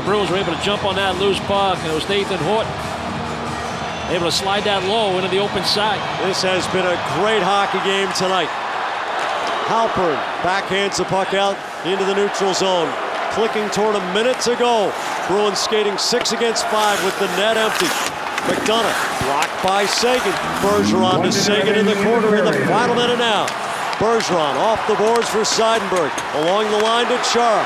Bruins were able to jump on that loose puck, and it was Nathan Horton able to slide that low into the open side. This has been a great hockey game tonight. Halpern backhands the puck out into the neutral zone. Clicking toward a minute to go. Bruins skating 6 against 5 with the net empty. McDonough blocked by Seguin. Bergeron to Seguin in the corner in the final minute now. Bergeron off the boards for Seidenberg. Along the line to Chara.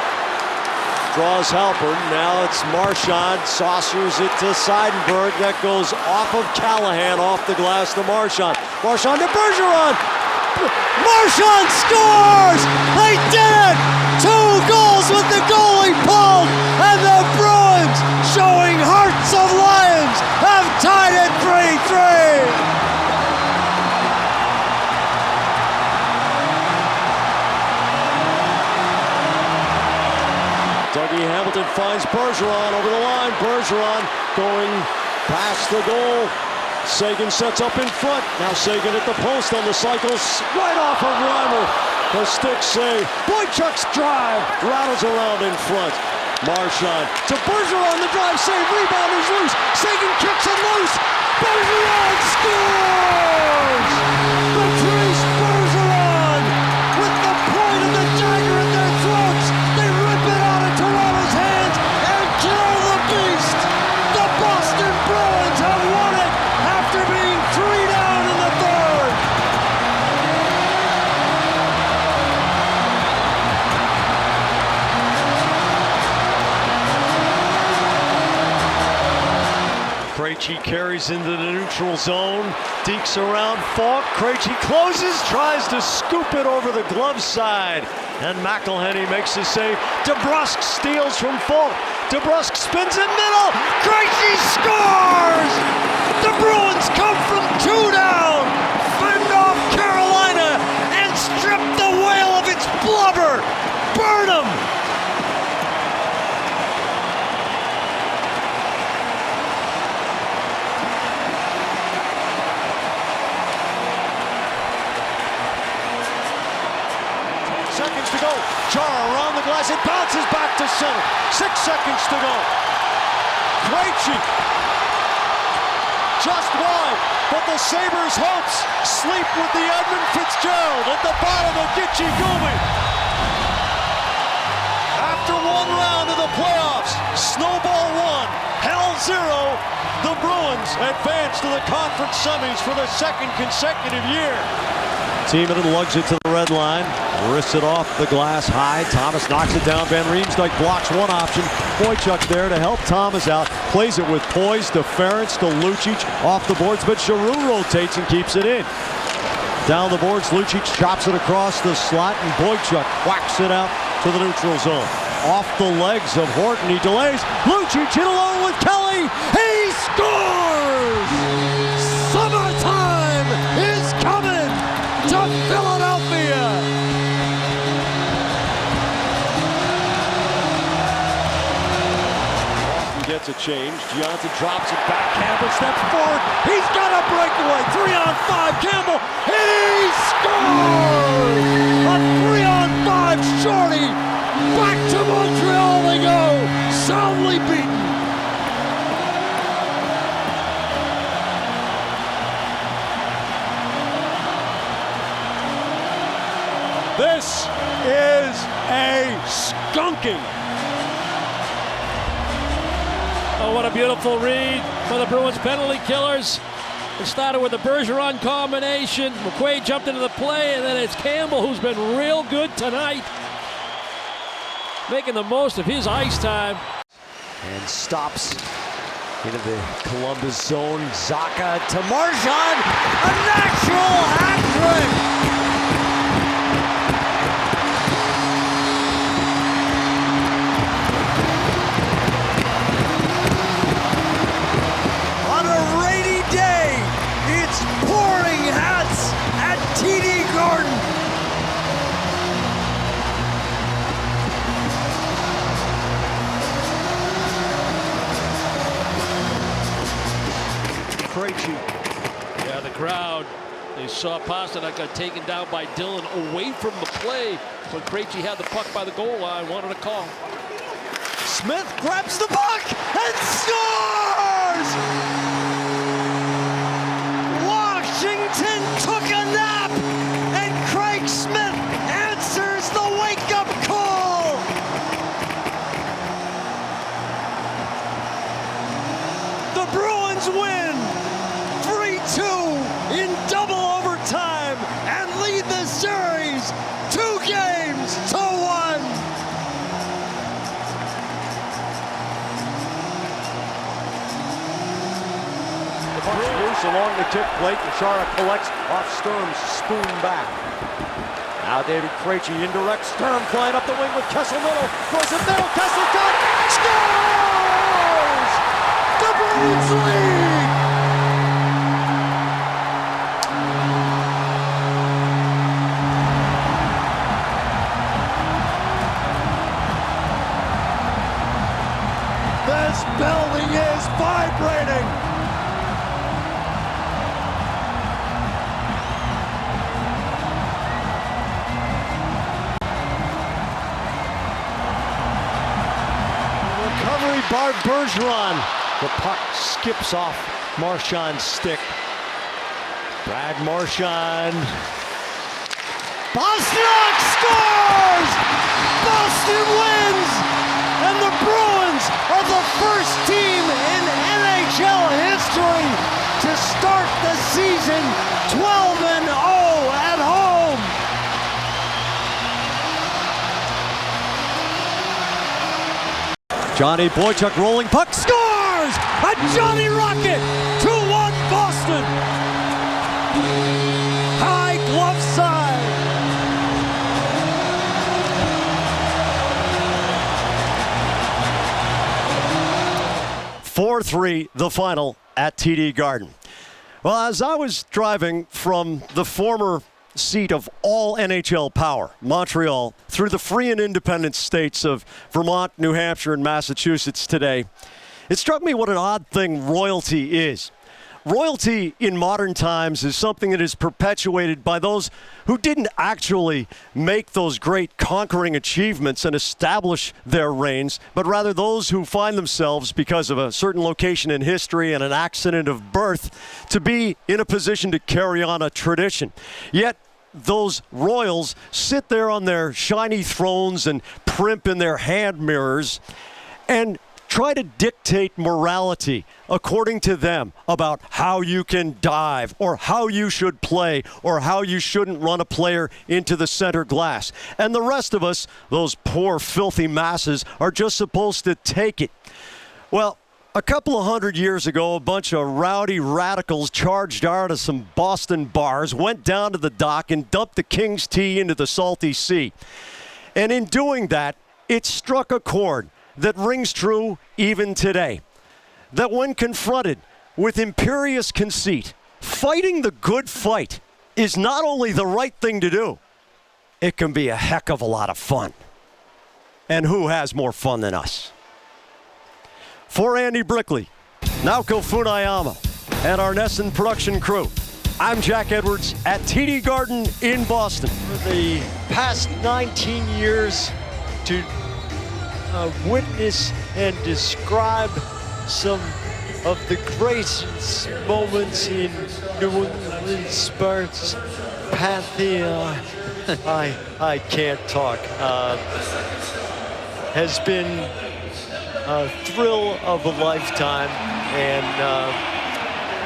Draws Halpern. Now it's Marchand. Saucers it to Seidenberg. That goes off of Callahan, off the glass to Marchand. Marchand to Bergeron. Marchand scores! They did it! 2 goals with the goalie pulled, and the Bruins, showing hearts of lions, have tied it 3-3. Dougie Hamilton finds Bergeron over the line. Bergeron going past the goal. Seguin sets up in front. Now Seguin at the post on the cycles, right off of Reimer. The stick save. Boychuk's drive rattles around in front. Marchand to Bergeron, the drive save, rebound is loose. Seguin kicks it loose. Bergeron scores! Patrice Bergeron with the point of the dagger in their throats. They rip it out of Toronto's hands and kill the beast. The Boston Bruins have won it after being 3 down in the third. Krejci carries into the neutral zone. Dekes around Falk. Krejci closes, tries to scoop it over the glove side. And McElhenney makes the save. DeBrusk steals from Falk. DeBrusk spins in middle. Krejci scores! The Bruins come from 2 down, fend off Carolina, and strip the whale of its blubber. Burn 'em! Seconds to go. Chara around the glass. It bounces back to center. 6 seconds to go. Krejci just wide, but the Sabres' hopes sleep with the Edmund Fitzgerald at the bottom of Gitchy Gumi. After 1 round of the playoffs, Snowball 1, Hell 0, the Bruins advance to the conference semis for the 2nd consecutive year. Timonen lugs it to the red line, wrists it off the glass high. Thomas knocks it down. Van Riemsdyk blocks one option. Boychuk there to help Thomas out. Plays it with poise to Ferentz, to Lucic, off the boards, but Giroux rotates and keeps it in. Down the boards, Lucic chops it across the slot, and Boychuk whacks it out to the neutral zone. Off the legs of Horton, he delays. Lucic in alone with Kelly. He scores! Summertime is coming to Philadelphia. Boston gets a change. Giannis drops it back. Campbell steps forward. He's got a breakaway. 3-on-5. Campbell. He scores! A 3-on-5 shorty. Back to Montreal they go. Soundly beaten. This is a skunking. Oh, what a beautiful read for the Bruins penalty killers. It started with the Bergeron combination. McQuaid jumped into the play, and then it's Campbell, who's been real good tonight, making the most of his ice time. And stops into the Columbus zone. Zacha to Marchand. A natural hat trick. On a rainy day, it's pouring hats at TD Garden. Krejci. Yeah, the crowd, they saw Pasternak got taken down by Dillon away from the play when Krejci had the puck by the goal line, wanted a call. Smith grabs the puck and scores! Washington took a nap, and Craig Smith answers the wake-up call! The Bruins win 3-2 in double overtime and lead the series 2-1. The puck's loose along the tip plate. Chara collects off Sturm's spoon back. Now David Krejci indirect. Sturm flying up the wing with Kessel middle. Goes in middle. Kessel got scores! The Bruins lead! This building is vibrating! Recovery by Bergeron. The puck skips off Marchand's stick. Brad Marchand. Boston scores! Boston wins! And the Bruins are the first team in NHL history to start the season 12-0 at home. Johnny Boychuk rolling puck, scores! A Johnny Rocket! 2-1 Boston! High glove side! 4-3 the final at TD Garden. Well, as I was driving from the former seat of all NHL power, Montreal, through the free and independent states of Vermont, New Hampshire, and Massachusetts today, it struck me what an odd thing royalty is. Royalty in modern times is something that is perpetuated by those who didn't actually make those great conquering achievements and establish their reigns, but rather those who find themselves, because of a certain location in history and an accident of birth, to be in a position to carry on a tradition. Yet those royals sit there on their shiny thrones and primp in their hand mirrors and try to dictate morality according to them about how you can dive or how you should play or how you shouldn't run a player into the center glass. And the rest of us, those poor filthy masses, are just supposed to take it. Well, a couple of 100 years ago, a bunch of rowdy radicals charged out of some Boston bars, went down to the dock and dumped the King's Tea into the salty sea. And in doing that, it struck a chord that rings true even today. That when confronted with imperious conceit, fighting the good fight is not only the right thing to do, it can be a heck of a lot of fun. And who has more fun than us? For Andy Brickley, Naoko Funayama, and our NESN production crew, I'm Jack Edwards at TD Garden in Boston. For the past 19 years to witness and describe some of the greatest moments in New England sports pantheon. I can't talk. Has been a thrill of a lifetime, and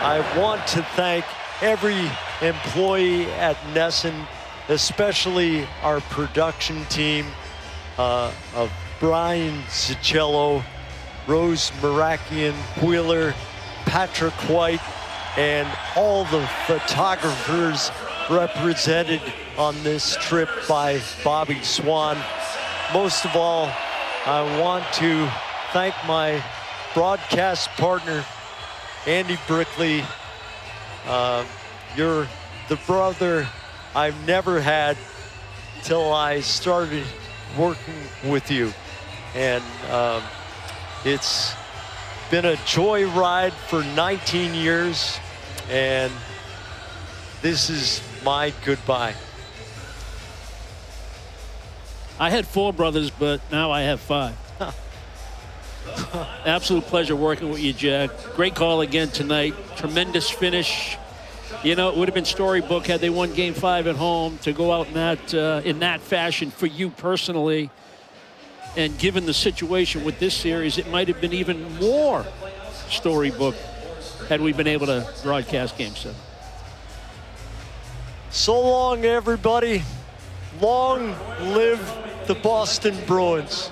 I want to thank every employee at NESN, especially our production team of Brian Zicello, Rose Marakian Wheeler, Patrick White, and all the photographers represented on this trip by Bobby Swan. Most of all, I want to thank my broadcast partner, Andy Brickley. You're the brother I've never had till I started working with you. And it's been a joyride for 19 years, and this is my goodbye. I had 4 brothers, but now I have 5. Absolute pleasure working with you, Jack. Great call again tonight. Tremendous finish. You know, it would have been storybook had they won Game 5 at home to go out in that fashion for you personally. And given the situation with this series, it might have been even more storybook had we been able to broadcast Game 7. So long, everybody. Long live the Boston Bruins.